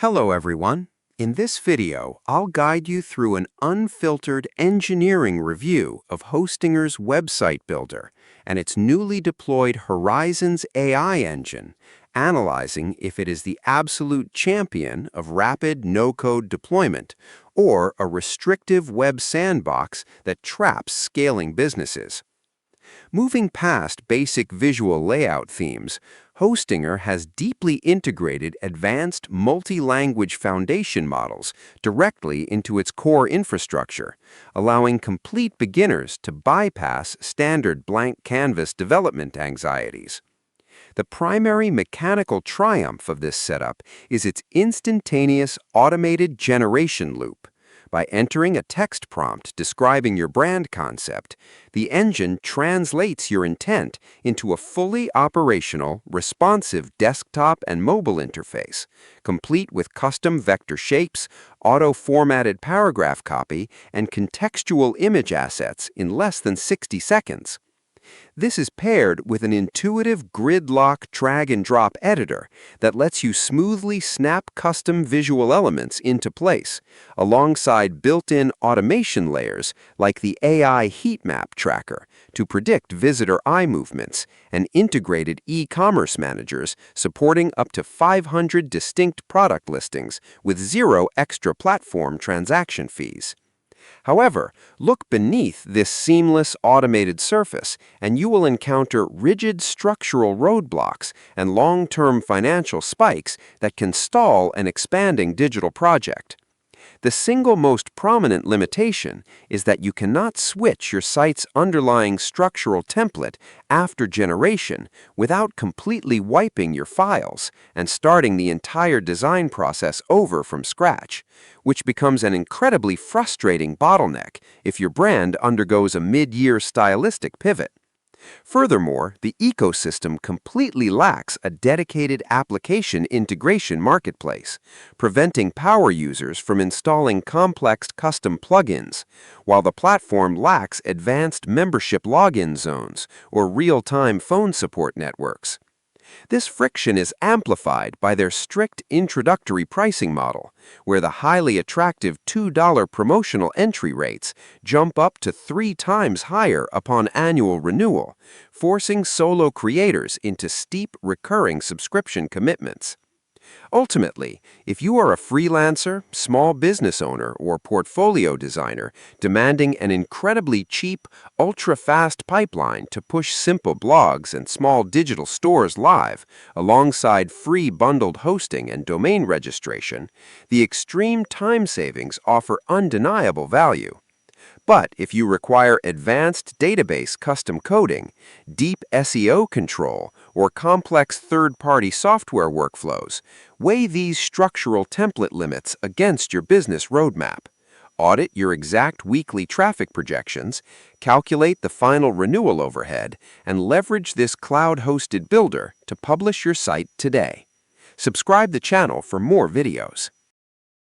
Hello everyone. In this video, I'll guide you through an unfiltered engineering review of Hostinger's website builder and its newly deployed Horizons AI engine, analyzing if it is the absolute champion of rapid no-code deployment or a restrictive web sandbox that traps scaling businesses. Moving past basic visual layout themes, Hostinger has deeply integrated advanced multi-language foundation models directly into its core infrastructure, allowing complete beginners to bypass standard blank canvas development anxieties. The primary mechanical triumph of this setup is its instantaneous automated generation loop. By entering a text prompt describing your brand concept, the engine translates your intent into a fully operational, responsive desktop and mobile interface, complete with custom vector shapes, auto-formatted paragraph copy, and contextual image assets in less than 60 seconds. This is paired with an intuitive grid-lock drag-and-drop editor that lets you smoothly snap custom visual elements into place, alongside built-in automation layers like the AI heat map tracker to predict visitor eye movements, and integrated e-commerce managers supporting up to 500 distinct product listings with zero extra platform transaction fees. However, look beneath this seamless automated surface, and you will encounter rigid structural roadblocks and long-term financial spikes that can stall an expanding digital project. The single most prominent limitation is that you cannot switch your site's underlying structural template after generation without completely wiping your files and starting the entire design process over from scratch, which becomes an incredibly frustrating bottleneck if your brand undergoes a mid-year stylistic pivot. Furthermore, the ecosystem completely lacks a dedicated application integration marketplace, preventing power users from installing complex custom plugins, while the platform lacks advanced membership login zones or real-time phone support networks. This friction is amplified by their strict introductory pricing model, where the highly attractive $2 promotional entry rates jump up to 3 times higher upon annual renewal, forcing solo creators into steep recurring subscription commitments. Ultimately, if you are a freelancer, small business owner, or portfolio designer demanding an incredibly cheap, ultra-fast pipeline to push simple blogs and small digital stores live, alongside free bundled hosting and domain registration, the extreme time savings offer undeniable value. But if you require advanced database custom coding, deep SEO control, or complex third-party software workflows, weigh these structural template limits against your business roadmap. Audit your exact weekly traffic projections, calculate the final renewal overhead, and leverage this cloud-hosted builder to publish your site today. Subscribe the channel for more videos.